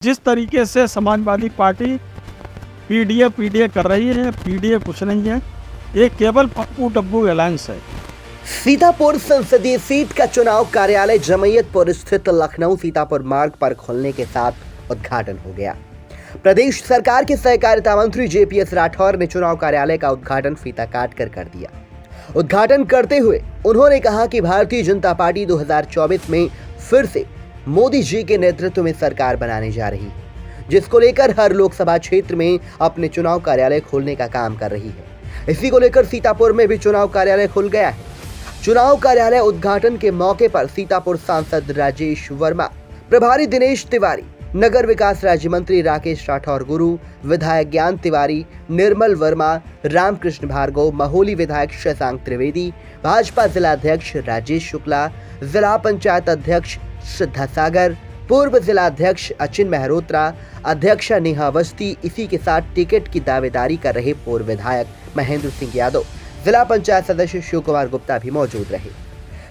जिस तरीके से समाजवादी पार्टी पीडीए कर रही है, पीडीए कुछ नहीं है, ये केवल पप्पू डब्बू अलायंस है। सीतापुर संसदीय सीट का चुनाव कार्यालय जमैयतपुर स्थित लखनऊ सीतापुर मार्ग पर खुलने के साथ उद्घाटन हो गया। प्रदेश सरकार के सहकारिता मंत्री जेपीएस राठौर ने चुनाव कार्यालय का उद्घाटन फीता काट कर दिया। उद्घाटन करते हुए उन्होंने कहा कि भारतीय जनता पार्टी 2024 में फिर से मोदी जी के नेतृत्व में सरकार बनाने जा रही है, जिसको लेकर हर लोकसभा क्षेत्र में अपने चुनाव कार्यालय खोलने का काम कर रही है। इसी को लेकर सीतापुर में भी चुनाव कार्यालय खुल गया है। चुनाव कार्यालय उद्घाटन के मौके पर सीतापुर सांसद राजेश वर्मा, प्रभारी दिनेश तिवारी, नगर विकास राज्य मंत्री राकेश राठौर गुरु, विधायक ज्ञान तिवारी, निर्मल वर्मा, रामकृष्ण भार्गव, महोली विधायक शशांक त्रिवेदी, भाजपा जिला अध्यक्ष राजेश शुक्ला, जिला पंचायत अध्यक्ष श्रद्धा सागर, पूर्व जिला अध्यक्ष अचिन मेहरोत्रा, अध्यक्षा नेहा अवस्थी, इसी के साथ टिकट की दावेदारी कर रहे पूर्व विधायक महेंद्र सिंह यादव, जिला पंचायत सदस्य शिव कुमार गुप्ता भी मौजूद रहे।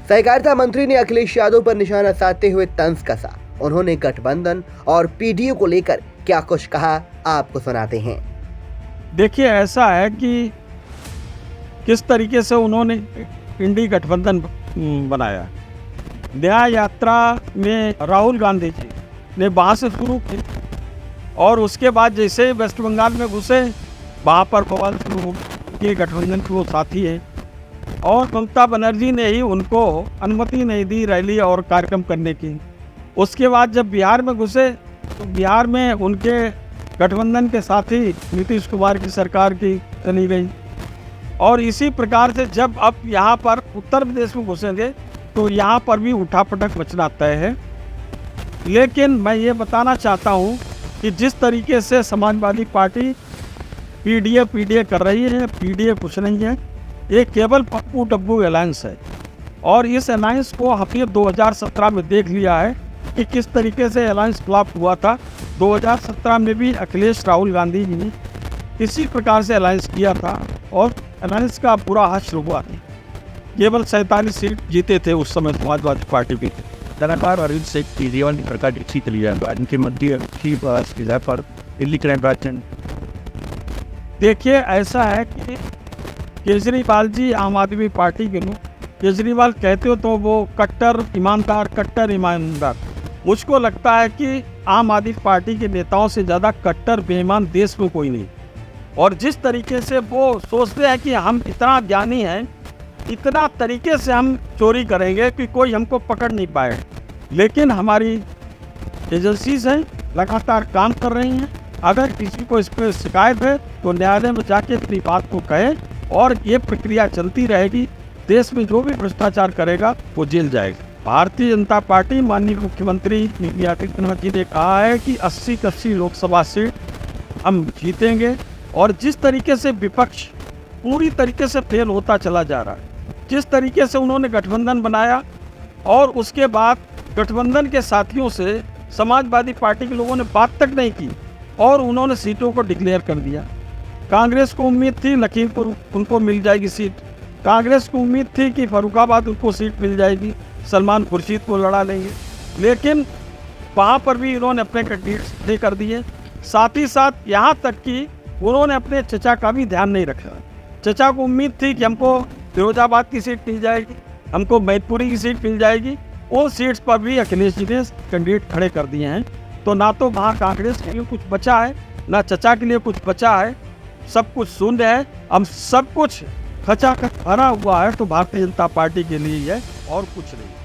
सहकारिता मंत्री ने अखिलेश यादव पर निशाना साधते हुए तंज कसा। उन्होंने गठबंधन और पीडीयू को लेकर क्या कुछ कहा, आपको सुनाते हैं। देखिए, ऐसा है कि किस तरीके से उन्होंने इंडी गठबंधन बनाया। न्याय यात्रा में राहुल गांधी जी ने वहाँ से शुरू की और उसके बाद जैसे वेस्ट बंगाल में घुसे, वहाँ पर बवाल शुरू हो कि गठबंधन के वो साथी है, और ममता बनर्जी ने ही उनको अनुमति नहीं दी रैली और कार्यक्रम करने की। उसके बाद जब बिहार में घुसे तो बिहार में उनके गठबंधन के साथी नीतीश कुमार की सरकार की चली गई, और इसी प्रकार से जब अब यहाँ पर उत्तर प्रदेश में घुसेंगे तो यहाँ पर भी उठापटक मचना तय है। लेकिन मैं ये बताना चाहता हूँ कि जिस तरीके से समाजवादी पार्टी पीडीए कर रही है, पीडीए कुछ नहीं है, ये केवल पप्पू डब्बू अलायंस है। और इस अलायंस को हमने 2017 में देख लिया है कि किस तरीके से अलायंस फ्लॉप हुआ था। 2017 में भी अखिलेश राहुल गांधी जी ने इसी प्रकार से अलायंस किया था और अलायंस का बुरा हश्र हुआ था। केवल 47 सीट जीते थे उस समय समाजवादी पार्टी के। लगातार अरविंद सेठ केजरीवाल की सरकार अच्छी चली जाए, इनके मध्य पर दिल्ली के निर्वाचन। देखिए, ऐसा है कि केजरीवाल जी आम आदमी पार्टी के लोग, केजरीवाल कहते हो तो वो कट्टर ईमानदार। मुझको लगता है कि आम आदमी पार्टी के नेताओं से ज़्यादा कट्टर बेईमान देश में कोई नहीं। और जिस तरीके से वो सोचते हैं कि हम इतना ज्ञानी हैं, इतना तरीके से हम चोरी करेंगे कि कोई हमको पकड़ नहीं पाए। लेकिन हमारी एजेंसीज हैं, लगातार काम कर रही हैं। अगर किसी को इस पर शिकायत है तो न्यायालय में जाके अपनी बात को कहे, और ये प्रक्रिया चलती रहेगी। देश में जो भी भ्रष्टाचार करेगा वो जेल जाएगा। भारतीय जनता पार्टी, माननीय मुख्यमंत्री योगी आदित्यनाथ जी ने कहा है कि 80 लोकसभा सीट हम जीतेंगे। और जिस तरीके से विपक्ष पूरी तरीके से फेल होता चला जा रहा है, जिस तरीके से उन्होंने गठबंधन बनाया और उसके बाद गठबंधन के साथियों से समाजवादी पार्टी के लोगों ने बात तक नहीं की और उन्होंने सीटों को डिक्लेयर कर दिया। कांग्रेस को उम्मीद थी लखीमपुर उनको मिल जाएगी सीट, कांग्रेस को उम्मीद थी कि फर्रुखाबाद उनको सीट मिल जाएगी, सलमान खुर्शीद को लड़ा लेंगे, लेकिन वहाँ पर भी इन्होंने अपने कैंडिडेट्स दे कर दिए। साथ ही साथ यहाँ तक कि उन्होंने अपने चचा का भी ध्यान नहीं रखा। चचा को उम्मीद थी कि हमको फिरोजाबाद की सीट मिल जाएगी, हमको मैनपुरी की सीट मिल जाएगी। उन सीट्स पर भी अखिलेश जी ने कैंडिडेट खड़े कर दिए हैं। तो ना तो वहाँ कांग्रेस के लिए कुछ बचा है, ना चचा के लिए कुछ बचा है, सब कुछ शून्य है। हम सब कुछ खचाखच भरा हुआ है तो भारतीय जनता पार्टी के लिए है और कुछ नहीं।